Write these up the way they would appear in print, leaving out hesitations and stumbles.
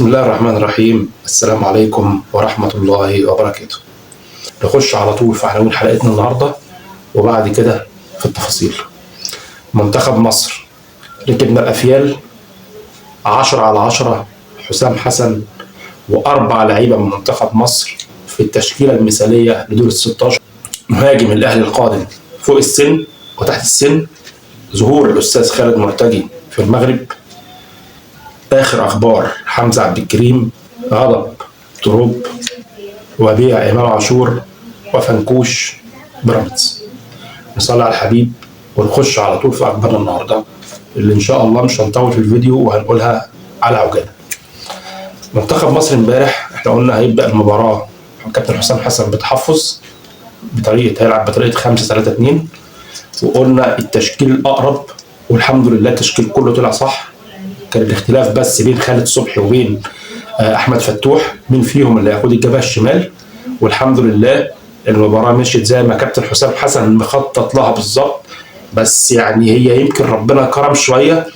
بسم الله الرحمن الرحيم. السلام عليكم ورحمة الله وبركاته. نخش على طول في عناوين حلقتنا النهاردة وبعد كده في التفاصيل. منتخب مصر ركبنا الأفيال 10/10. حسام حسن وأربع لعيبة من منتخب مصر في التشكيلة المثالية لدور ال16. مهاجم الأهلي القادم فوق السن وتحت السن، ظهور الأستاذ خالد مرتجي في المغرب. آخر أخبار حمزة عبد الكريم، غضب تروب، وبيع إمام عاشور، وفنكوش بيراميدز. نصلي على الحبيب ونخش على طول في أخبارنا النهارده اللي إن شاء الله مش هنطول في الفيديو وهنقولها على عجالة. منتخب مصر امبارح احنا قلنا هيبدأ المباراة كابتن حسام حسن بتحفظ هيلعب بطريقة 5-3-2، وقلنا التشكيل الأقرب والحمد لله التشكيل كله طلع صح. كان الاختلاف بس بين خالد صبحي وبين احمد فتوح مين فيهم اللي هياخد الجبهه الشمال، والحمد لله المباراه مشيت زي ما كابتن حسام حسن مخطط لها بالظبط. بس يعني هي يمكن ربنا كرم شويه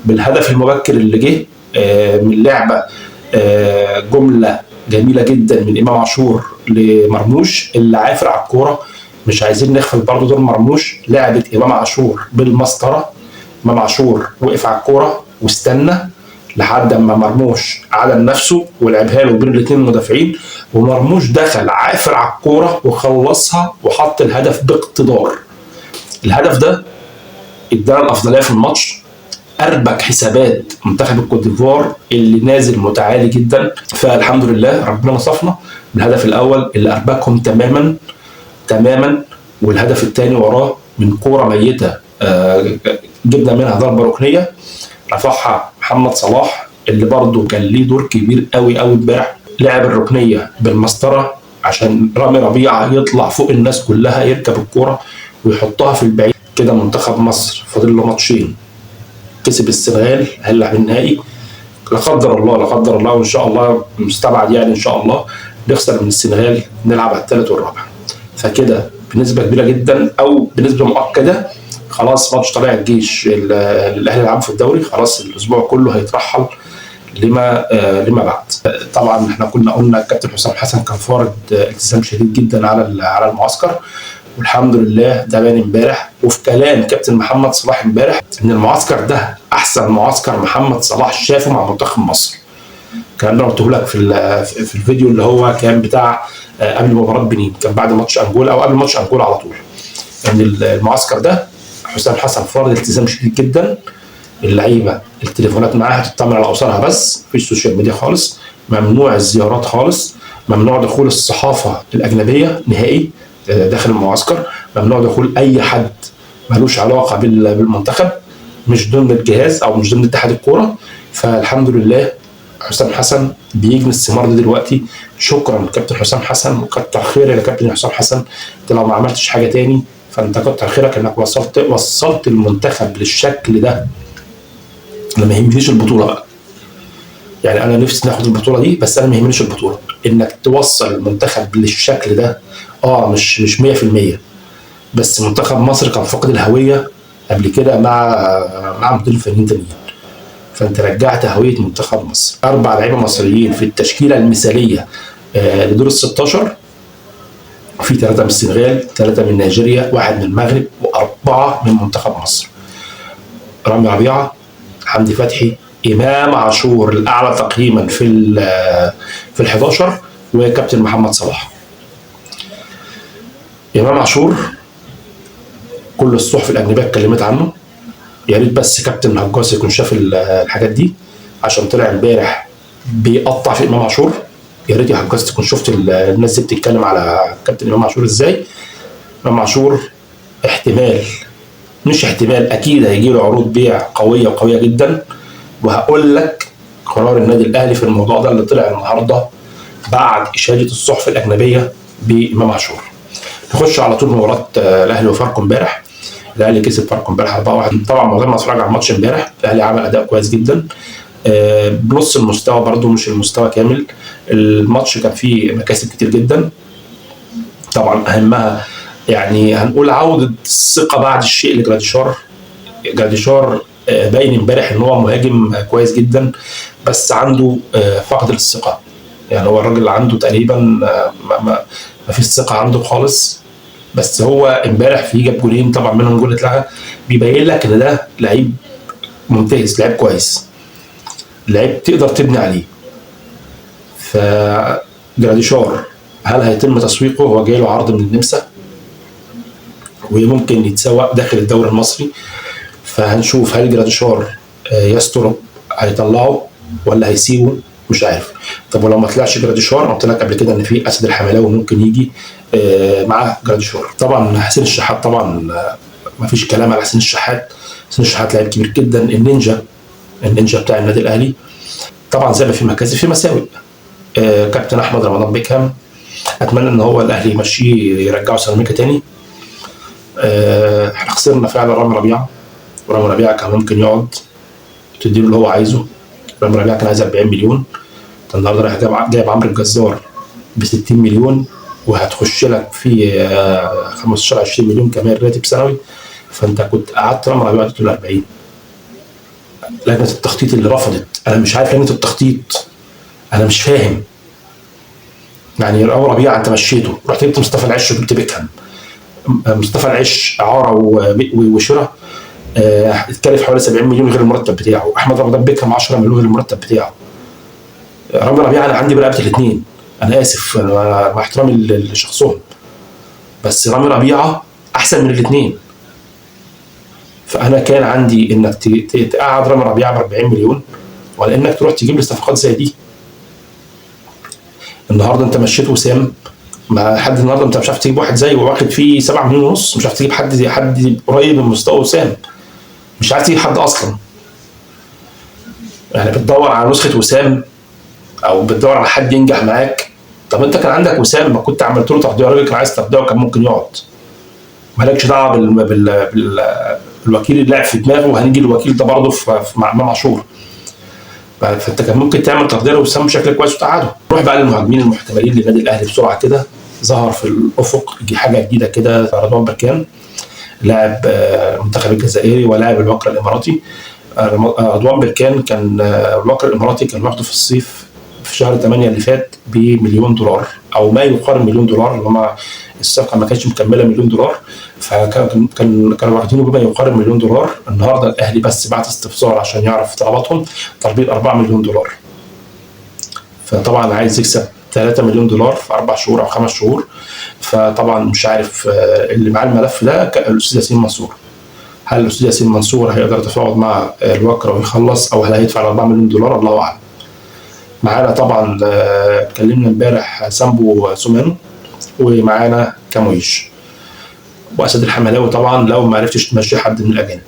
بالهدف المبكر اللي جه من لعبه، جمله جميله جدا من امام عاشور لمرموش اللي عافر على الكوره. مش عايزين نغفل برضه دور مرموش، لعبه امام عاشور بالمسطره. امام عاشور وقف على الكوره واستنى لحد اما مرموش عدل نفسه ولعبها له بين الاثنين المدافعين، ومرموش دخل عافر على الكوره وخلصها وحط الهدف باقتدار. الهدف ده ادانا الافضليه في الماتش، اربك حسابات منتخب الكوت ديفوار اللي نازل متعالي جدا. فالحمد لله ربنا نصفنا بالهدف الاول اللي اربكهم تماما، والهدف الثاني وراه من كوره ميته جبنا منها ضربه ركنيه رفعها محمد صلاح اللي برضه كان ليه دور كبير قوي امبارح. لعب الركنيه بالمسطره عشان رامي ربيعه يطلع فوق الناس كلها يركب الكوره ويحطها في البعيد. كده منتخب مصر فاضل له ماتشين، كسب السنغال هيلعب النهائي، لا قدر الله وان شاء الله مستبعد يعني ان شاء الله نخسر من السنغال نلعب على الثالث والرابع. فكده بنسبه كبيره جدا او بنسبه مؤكده خلاص ماتش طلائع الجيش الاهلي يلعب في الدوري، خلاص الاسبوع كله هيترحل لما بعد. طبعا احنا كنا قلنا الكابتن حسام حسن كان فارض التزام شديد جدا على المعسكر، والحمد لله ده بان امبارح. وفي كلام كابتن محمد صلاح امبارح ان المعسكر ده احسن معسكر محمد صلاح شافه مع منتخب مصر. الكلام ده قلته لك في الفيديو اللي هو كان بتاع قبل مباراه بنين، كان بعد ماتش انجولا او قبل ماتش انجولا على طول. ان المعسكر ده حسام حسن فرض التزام شديد جدا. اللعيبه التليفونات معاها تطمن على اسرها بس، مفيش سوشيال ميديا خالص، ممنوع الزيارات خالص، ممنوع دخول الصحافه الاجنبيه نهائي داخل المعسكر، ممنوع دخول اي حد ملوش علاقه بالمنتخب مش ضمن الجهاز او مش ضمن اتحاد الكوره. فالحمد لله حسام حسن بيجني الثمار دي دلوقتي. شكرا كابتن حسام حسن وكتر خير يا كابتن حسام حسن، انت لو ما عملتش حاجه تاني فانت كتر خيرك انك وصلت المنتخب للشكل ده. انا ما يهمنيش البطوله بقى، يعني انا نفسي ناخد البطوله دي بس انا ما يهمنيش البطوله، انك توصل المنتخب للشكل ده. مش 100%، بس منتخب مصر كان فاقد الهويه قبل كده مع مدير الفنيين تانيين، فانت رجعت هويه منتخب مصر. 4 لعيبه مصريين في التشكيله المثاليه لدور ال16، في 3 من السنغال، 3 من نيجيريا، 1 من المغرب، و4 من منتخب مصر. رامي ربيعه، حمدي فتحي، امام عاشور الاعلى تقييما في ال11، وكابتن محمد صلاح. امام عاشور كل الصحف الاجنبيه اتكلمت عنه، يا ريت بس كابتن هجاص يكون شاف الحاجات دي عشان طلع امبارح بيقطع في امام عاشور. يا ريت يا هجاص تكون شفت الناس دي بتتكلم على كابتن امام عاشور ازاي. امام عاشور مش احتمال اكيد هيجي له عروض بيع قويه جدا، وهقول لك قرار النادي الاهلي في الموضوع ده اللي طلع النهارده بعد اشاده الصحف الاجنبيه بامام عاشور. نخش على طول مباراه الاهلي وفاركو امبارح. الاهلي كسب فاركو امبارح 4-1. طبعا من غير ما اتفرج على الماتش امبارح الاهلي عمل اداء كويس جدا بنص المستوى، برده مش المستوى كامل. الماتش كان فيه مكاسب كتير جدا، طبعا اهمها يعني هنقول عوده الثقه بعد الشيء لجراديشار. باين امبارح ان هو مهاجم كويس جدا، بس عنده فقد للثقه. يعني هو الراجل اللي عنده تقريبا ما فيش ثقه عنده خالص. بس هو امبارح في جاب جولين طبعا منهم جول اتلغى، بيبين لك ان ده لعيب ممتاز، لعيب كويس، لعيب تقدر تبني عليه. فجراديشار هل هيتم تسويقه؟ هو جاي له عرض من النمسا وممكن يتسوق داخل الدوري المصري، فهنشوف هل جراديشار يستر هيطلعه ولا هيسيبه، مش عارف. طب ولو ما طلعش جراديشار، انا قلت لك قبل كده ان في اسد الحملاوي ممكن يجي مع جراديشار. طبعا حسين الشحات طبعا ما فيش كلام على حسين الشحات. حسين الشحات لاعب كبير جدا، النينجا بتاع النادي الاهلي. طبعا زي ما في مكاسب في مساوئ. كابتن احمد رمضان بيكهام اتمنى ان هو الاهلي يمشيه يرجعه سيراميكا تاني. احنا خسرنا فعلا رامي ربيعه، ورامي ربيعه كان ممكن يقعد تديله اللي هو عايزه. رامي ربيعه كان عايز 40 مليون، النهارده رايح جايب عمرو الجزار ب 60 مليون، وهتخش لك في 15 20 مليون كمان راتب سنوي. فانت كنت قعدت رامي ربيعه تقول 40. لجنه التخطيط اللي رفضت، انا مش عارف لجنه التخطيط، انا مش فاهم. يعني رامي ربيعه انت مشيته، رحت جبت مصطفى العش وجبت بيكهام. مصطفى العش اعاره وشراء اتكلف حوالي 70 مليون غير المرتب بتاعه. احمد رمضان بيكهام 10 مليون غير المرتب بتاعه. رامي ربيعه انا عندي برقبه الاثنين، انا اسف مع احترامي لشخصهم، بس رامي ربيعه احسن من الاثنين. فانا كان عندي انك تقعد رامي ربيعه ب 40 مليون، ولا انك تروح تجيب لي صفقات زي دي. النهارده انت مشيت وسام، ما حد النهارده انت مش عارف تجيب واحد زيه واخد فيه 7 مليون ونص، مش عارف تجيب حد قريب من مستوى وسام، مش عارف تجيب حد اصلا. يعني بتدور على نسخه وسام او بتدور على حد ينجح معاك. طب انت كان عندك وسام، ما كنت عملت له تقدير، الراجل كان عايز تقديره كان ممكن يقعد. مالكش دعوه بالوكيل اللي لعب في دماغه، وهنيجي الوكيل ده برضه مع امام عاشور. فانت كان ممكن تعمل تقدير وسام بشكل كويس وتقعده. نروح بقى للمهاجمين المحتملين للنادي الاهلي بسرعه كده. ظهر في الافق حاجه جديده كده، رضوان بركان لاعب المنتخب الجزائري ولاعب الوكر الاماراتي. رضوان بركان كان الوكر الاماراتي كان واخده في الصيف في شهر 8 اللي فات بمليون دولار او ما يقارب مليون دولار، اللي هم الصفقه ما كانتش مكمله مليون دولار، كانوا واخدينه بما يقارب مليون دولار. النهارده الاهلي بس بعت استفسار عشان يعرف طلباتهم، طالبين 4 مليون دولار. فطبعا عايز يكسب 3 مليون دولار في 4 شهور او 5 شهور. فطبعا مش عارف اللي معاه الملف ده الاستاذ ياسين منصور. هل الاستاذ ياسين منصور هيقدر يتفاوض مع الوكر ويخلص، او هل هيدفع 4 مليون دولار؟ الله اعلم. معانا طبعا اتكلمنا امبارح سامبو سومانو، ومعانا كامويش واسد الحملاوي. طبعا لو ما عرفتش تمشي حد من الاجانب.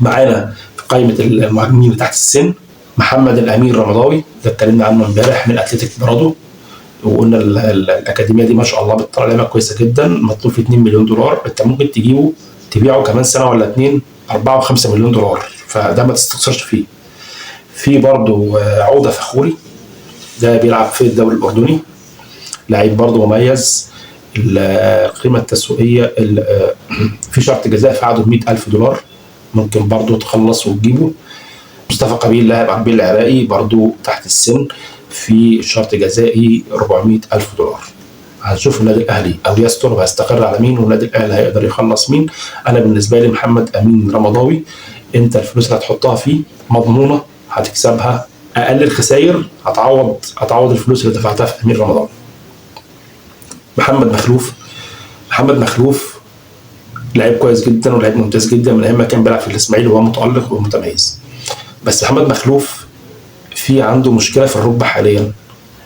معانا في قائمه المهاجمين تحت السن محمد الامين رمضاوي، ده اتكلمنا عنه امبارح من اتلتيك برادو، وقلنا الاكاديميه دي ما شاء الله بتطلع لعيبه كويسه جدا. مطلوب في 2 مليون دولار، انت ممكن تجيبه تبيعه كمان سنه ولا 2 4 و5 مليون دولار، فده ما تستخسرش فيه. في برضه عوده فخوري، ده بيلعب في الدوري الاردني، لعيب برضه مميز. القيمه التسويقيه في شرط جزاء في عقده $100,000، ممكن برضه تخلص وتجيبه. مصطفى قبيل لاعب عربي العراقي برضه تحت السن، في شرط جزائي $400,000. هنشوف النادي الاهلي او يستر وهيستقر على مين، والنادي الاهلي هيقدر يخلص مين. انا بالنسبه لي محمد امين رمضاوي، انت الفلوس اللي هتحطها فيه مضمونه، هتكسبها اقل الخسائر، هتعوض الفلوس اللي دفعتها في امين رمضان. محمد مخلوف لعيب كويس جدا ولعيب ممتاز جدا من ايام ما كان بيلعب في الاسماعيلي، وهو متالق ومتميز. بس محمد مخلوف في عنده مشكله في الركبه حاليا،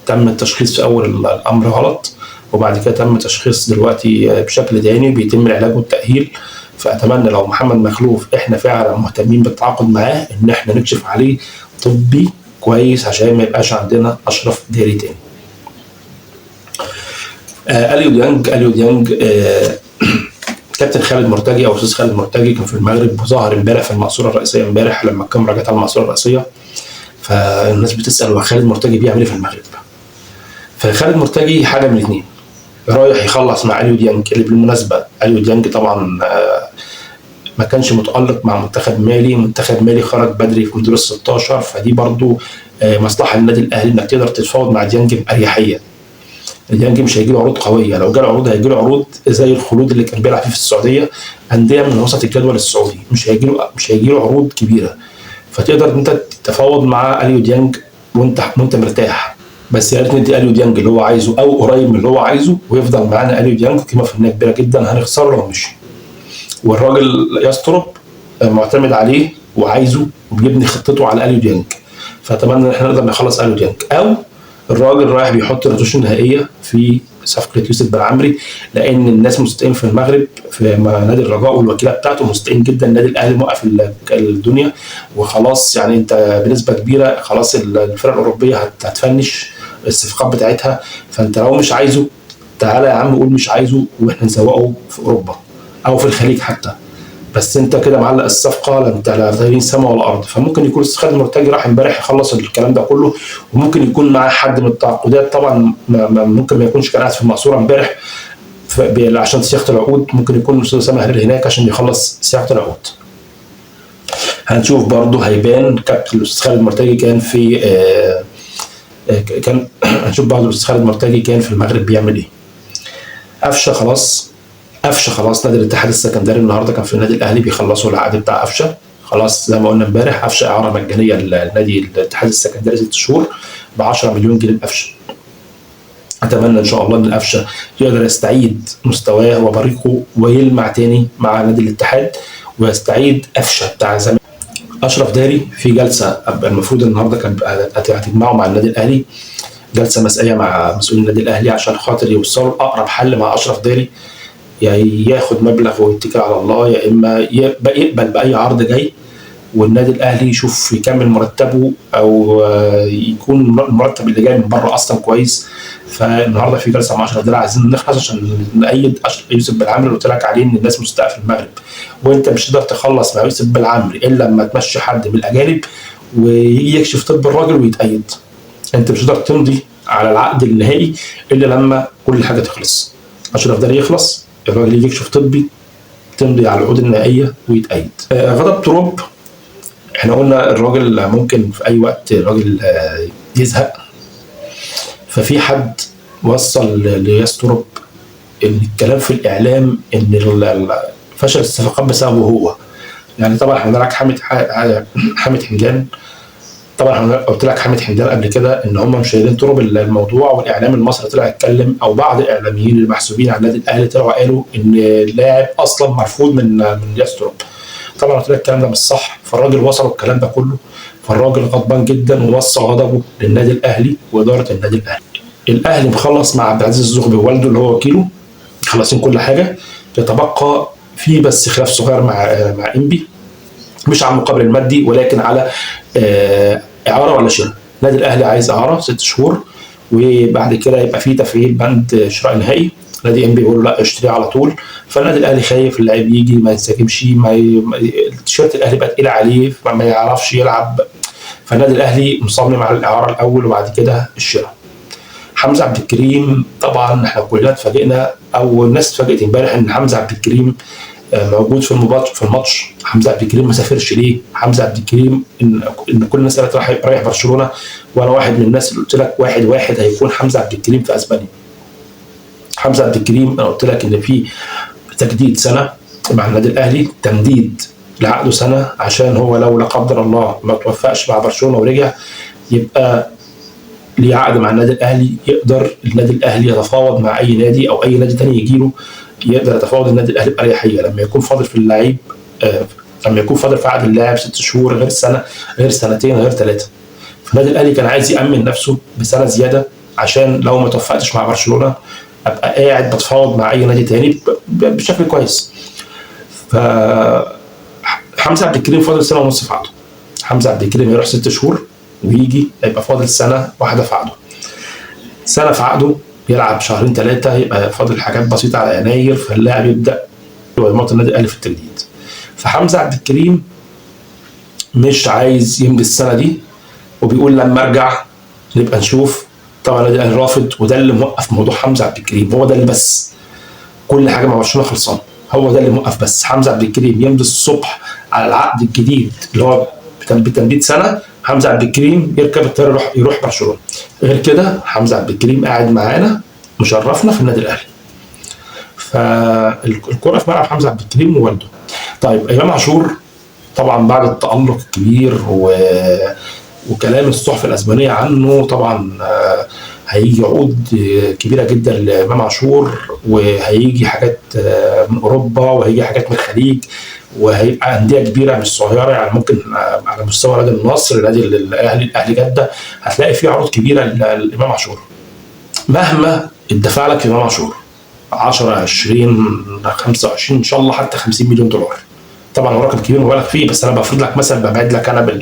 تم التشخيص في اول الامر غلط، وبعد كده تم تشخيص دلوقتي بشكل تاني بيتم العلاج والتاهيل. فاتمنى لو محمد مخلوف احنا فعلا مهتمين بالتعاقد معاه ان احنا نكشف عليه طبي كويس عشان ما يبقاش عندنا اشرف داري تاني. اليو ديانج كابتن خالد مرتجي او استاذ خالد مرتجي كان في المغرب وظهر امبارح في المقصوره الرئيسيه امبارح لما الكاميرا جت على المقصوره الرئيسيه. فالناس بتسال هو خالد مرتجي بيعمل ايه في المغرب؟ فخالد مرتجي حاجه من الاثنين، رايح يخلص مع اليو ديانج، اللي بالمناسبه اليو ديانج طبعا ما كانش متالق مع منتخب مالي خرج بدري في دور ال 16. فدي برضو مصلحه للنادي الاهلي انك تقدر تتفاوض مع ديانج باريحيه. ديانج مش هيجي له عروض قويه، لو جاله عروض هيجي له عروض زي الخلود اللي كان بيلعب فيه في السعوديه، انديه من وسط الجدول السعودي، مش هيجي له عروض كبيره. فتقدر انت تتفاوض مع اليو ديانج وانت مرتاح. بس يا ريت ندي اليو ديانج اللي هو عايزه او قريب من اللي هو عايزه، ويفضل معانا اليو ديانج قيمه فنيه كبيره جدا هنخسره لو مشي. والراجل يسترب معتمد عليه وعايزه وبيبني خطته على اليو ديانج، فاتمنى ان احنا نقدر نخلص اليو ديانج. او الراجل رايح بيحط الرتوش النهائيه في صفقه يوسف بلعمري، لان الناس مستائين في المغرب في نادي الرجاء والوكيله بتاعته مستائين جدا. النادي الاهلي موقف الدنيا وخلاص، يعني انت بنسبه كبيره خلاص الفرق الاوروبيه هتفنش الصفقات بتاعتها. فانت لو مش عايزه تعالى يا عم قول مش عايزه واحنا نسوقه في اوروبا او في الخليج حتى، بس انت كده معلق الصفقه لا انت لا طايرين سما ولا ارض. فممكن يكون الاستاذ خالد مرتجي راح امبارح يخلص الكلام ده كله، وممكن يكون معاه حد من التعاقدات. طبعا ممكن ما يكونش كان قاعد في المقصوره امبارح عشان صياغه العقود، ممكن يكون الاستاذ اسامه هلال هناك عشان يخلص صياغه العقود. هنشوف برضه هيبان كابتن الاستاذ خالد مرتجي كان في هنشوف برضه الاستاذ خالد مرتجي كان في المغرب بيعمل ايه. قفشه خلاص نادي الاتحاد السكندري النهارده كان في النادي الاهلي بيخلصوا العقد بتاع قفشه خلاص، زي ما قلنا امبارح قفشه اعاره مجانيه لنادي الاتحاد السكندري 6 شهور ب 10 مليون جنيه لقفشه. اتمنى ان شاء الله ان قفشه يقدر يستعيد مستواه وبريقه ويلمع تاني مع نادي الاتحاد ويستعيد قفشه بتاع زمان. اشرف داري في جلسه المفروض النهارده كانت هتجمعوا مع النادي الاهلي، جلسه مسائيه مع مسؤولين النادي الاهلي عشان خاطر يوصلوا لاقرب حل مع اشرف داري، ياخد مبلغ ويتكل على الله، يا اما يقبل باي عرض جاي والنادي الاهلي يشوف يكمل مرتبه او يكون المرتب اللي جاي من بره اصلا كويس. فالنهارده في جلسه مع اشرف داري عايزين نخلص عشان نأيد يوسف بلعمري اللي قلت لك عليه ان الناس مستاءه في المغرب، وانت مش تقدر تخلص مع يوسف بلعمري الا لما تمشي حد من الاجانب ويجي يكشف طب الراجل ويتأيد. انت مش هتقدر تمضي على العقد النهائي الا لما كل حاجه تخلص. اشرف داري يخلص، الراجل يجي يكشف طبي، تمضي على العقود النهائيه ويتأيد. غضب تروب، احنا قلنا الراجل ممكن في اي وقت الراجل يزهق، ففي حد وصل ليستروب ان الكلام في الاعلام ان فشل الصفقات بسببه هو. يعني طبعا احنا معاك حامد حمدان، طبعا انا قلت لك حامد حمدان قبل كده ان هم مش شايلين تراب الموضوع، والاعلام المصري طلع يتكلم او بعض الاعلاميين المحسوبين على النادي الاهلي طلعوا قالوا ان اللاعب اصلا مرفوض من يستروب. طبعا قلت لك الكلام ده مش صح، فالراجل وصل الكلام ده كله، فالراجل غضبان جدا ووصل غضبه للنادي الاهلي واداره النادي الاهلي. الاهلي مخلص مع عبد العزيز الزغبي ووالده اللي هو وكيله، خلصين كل حاجه، يتبقى في بس خلاف صغير مع انبي، مش على المقابل المادي ولكن على اعاره ولا شراء. النادي الاهلي عايز اعاره 6 شهور وبعد كده يبقى في تفعيل بند شراء نهائي. نادي انبي بيقول له لا اشتريه على طول، فالنادي الاهلي خايف اللاعب يجي ما ينسجمش، التيشيرت الاهلي بقى تقيل عليه ما يعرفش يلعب، فالنادي الاهلي مصمم على الاعاره الاول وبعد كده الشراء. حمزه عبد الكريم، طبعا احنا كلنا اتفاجئنا او الناس اتفاجئت امبارح ان حمزه عبد الكريم موجود في الماتش. حمزه عبد الكريم ما سافرش ليه؟ حمزه عبد الكريم ان كل الناس قالت رايح برشلونه، وانا واحد من الناس اللي قلت لك 1-1 هيكون حمزه عبد الكريم في اسبانيا. حمزه عبد الكريم انا قلت لك ان في تجديد سنه مع النادي الاهلي، تمديد لعقده سنه عشان هو لو لا قدر الله ما توفقش مع برشلونه ورجع يبقى ليه عقد مع النادي الاهلي، يقدر النادي الاهلي يتفاوض مع اي نادي او اي نادي ثاني يجي له، يقدر يتفاوض النادي الاهلي باريحيه لما يكون فاضل في اللعيب لما يكون فاضل في عقد اللاعب 6 شهور غير سنه غير سنتين غير 3. فالنادي الاهلي كان عايز يامن نفسه بسنه زياده عشان لو ما توفقتش مع برشلونه ابقى قاعد بتفاوض مع اي نادي ثاني بشكل كويس. ف حمزه عبد الكريم فاضل سنه ونص في عقده. حمزه عبد الكريم يروح 6 شهور ويجي يبقى فاضل سنه واحده في عقده. سنه في عقده يلعب 2-3 يبقى فاضل حاجات بسيطه على يناير، فاللاعب يبدا يماطل النادي الاهلي في التجديد. فحمزه عبد الكريم مش عايز يمضي السنه دي وبيقول لما ارجع نبقى نشوف. طبعا النادي الاهلي رافض، وده اللي موقف موضوع حمزه عبد الكريم، هو ده اللي بس كل حاجه مع برشلونه خلصانه. هو ده اللي موقف. بس حمزه عبد الكريم يمضي الصبح على العقد الجديد اللي هو بتمديد سنه، حمزه عبد الكريم يركب الطياره يروح برشلونه. غير كده حمزه عبد الكريم قاعد معانا مشرفنا في النادي الاهلي. فالكره في ملعب حمزه عبد الكريم ووالده. طيب امام عاشور طبعا بعد التألق الكبير وكلام الصحف الاسبانيه عنه، طبعا هيجي عقود كبيره جدا لامام عاشور، وهيجي حاجات من اوروبا، وهيجي حاجات من الخليج، وهيبقى انديه كبيره مش صغيره. يعني ممكن على مستوى نادي النصر، نادي الاهلي جده، هتلاقي فيه عروض كبيره لامام عاشور. مهما اتدفع لك امام عاشور 10 20 25 ان شاء الله حتى 50 مليون دولار، طبعا هو رقم كبير مبالغ فيه، بس انا بفرض لك مثلا، ببعد لك انا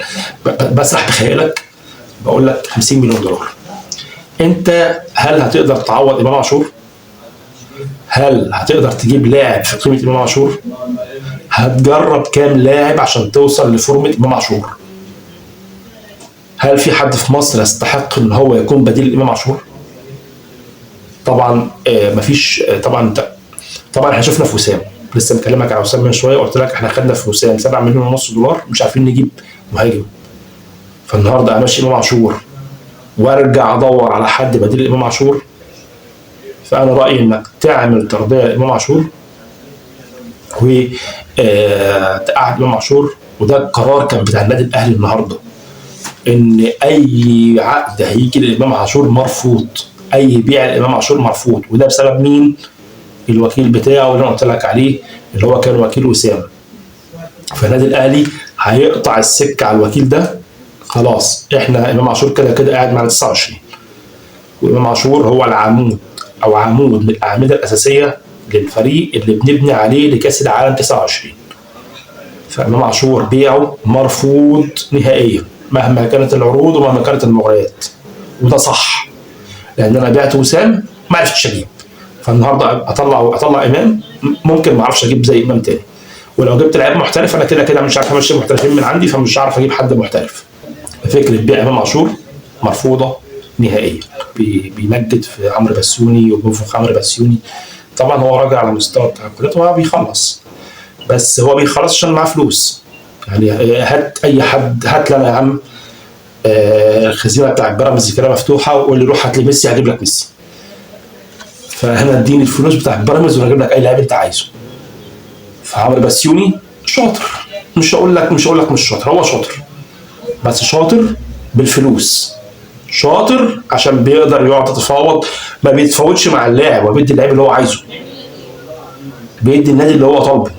بسرح بخيالك، بقول لك 50 مليون دولار. انت هل هتقدر تعوض امام عاشور؟ هل هتقدر تجيب لاعب في قيمه امام عاشور؟ هتجرب كام لاعب عشان توصل لفورمه امام عاشور؟ هل في حد في مصر يستحق ان هو يكون بديل امام عاشور؟ طبعا مفيش. طبعا احنا شفنا في وسام، لسه مكلمك على وسام من شويه، قلت لك احنا خدنا في وسام 7 مليون ونص دولار مش عارفين نجيب مهاجم. فالنهارده امشي امام عاشور وارجع ادور على حد بديل امام عاشور؟ فانا رايي انك تعمل ترضيه لامام عاشور وتقعد امام عاشور. وده القرار كان بتاع النادي الاهلي النهارده، ان اي عقد هيجي لامام عاشور مرفوض، اي بيع لامام عاشور مرفوض. وده بسبب مين؟ الوكيل بتاعه اللي انا قلت لك عليه، اللي هو كان وكيل وسام. فالنادي الاهلي هيقطع السكه على الوكيل ده. خلاص احنا امام عاشور كده كده قاعد معانا 29، وامام عاشور هو العمود او عمود من الاعمده الاساسيه للفريق اللي بنبني عليه لكاس العالم 29. فامام عاشور بيعه مرفوض نهائيا مهما كانت العروض ومهما كانت المغريات، وده صح، لان انا بعت وسام ما عرفتش اجيب. فالنهارده اطلع امام، ممكن ما اعرفش اجيب زي امام تاني. ولو جبت لعيب محترف انا كده كده مش عارف امشي محترفين من عندي، فمش هعرف اجيب حد محترف. فكره بيع امام عاشور مرفوضه نهائيا. بيمجد في عمرو بسيوني وبينفخ عمرو بسيوني. طبعا هو راجع على مستوى التعاقدات وهو بيخلص، بس هو بيخلص عشان معاه فلوس. يعني هات اي حد، هات لنا يا عم الخزينه بتاع بيراميدز كده مفتوحه وقول لي روح هات لي ميسي هجيب لك ميسي. فانا اديني الفلوس بتاع بيراميدز وانا اجيب لك اي لاعب انت عايزه. فعمرو بسيوني شاطر، مش هقول لك مش شاطر، هو شاطر، بس شاطر بالفلوس. شاطر عشان بيقدر يقعد يتفاوض، ما بيتفاوضش مع اللاعب، وبيدي اللاعب اللي هو عايزه، بيدي النادي اللي هو طالبه.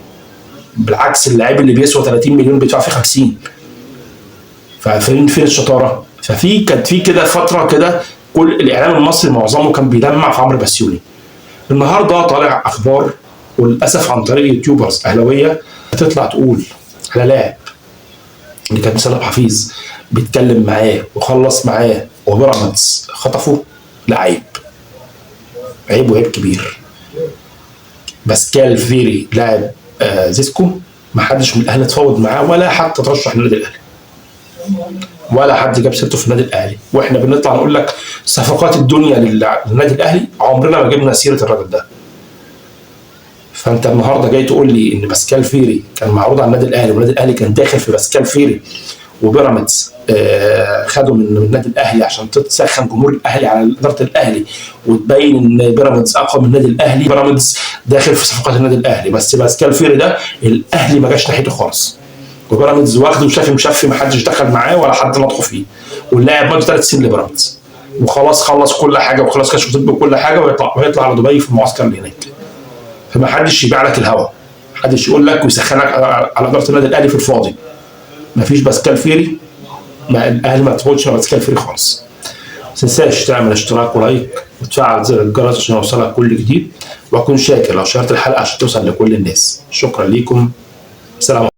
بالعكس اللاعب اللي بيسوى 30 مليون بيدفع فيه 50. فين الشطاره؟ كانت في كده فتره كده كل الاعلام المصري معظمه كان بيلمع في عمرو بسيوني. النهارده طالع اخبار وللاسف عن طريق يوتيوبرز اهلاويه هتطلع تقول على لاعب اللي كان سلام حفيظ بيتكلم معاه وخلص معاه وبيراميدز خطفه. لا عيب، عيب وعيب كبير. باسكال فيري لاعب زيسكو ما حدش من الاهلي اتفاوض معاه ولا حتى ترشح للنادي الاهلي، ولا حد جاب سيرته في النادي الاهلي. واحنا بنطلع نقول لك صفقات الدنيا للنادي الاهلي، عمرنا ما جبنا سيره الراجل ده. فانت النهارده جاي تقول لي ان باسكال فيري كان معروض على النادي الاهلي، والنادي الاهلي كان داخل في باسكال فيري، وبيراميدز خدوا من النادي الاهلي عشان تسخن جمهور الاهلي على اداره الاهلي وتبين ان بيراميدز اقوى من النادي الاهلي. بيراميدز داخل في صفقات النادي الاهلي، بس باسكال فيري ده الاهلي ما جاش ناحيته خالص، وبيراميدز واخده وشافي ما حدش دخل معاه ولا حد نطقه فيه. واللاعب ماضي 3 سنين لبيراميدز وخلاص خلص كل حاجه وخلاص كشف طبي وكل حاجه، ويطلع على دبي في المعسكر اللي هناك. فما حدش يبيع لك الهوا، محدش يقول لك ويسخنك على اداره النادي الاهلي في الفاضي. ما فيش باسكال فيري، الاهلي ما تفوتش على باسكال فيري خالص. ما تنساش تعمل اشتراك ولايك وتفعل زر الجرس عشان يوصلك كل جديد، واكون شاكر لو شاركت الحلقه عشان توصل لكل الناس. شكرا ليكم، سلام.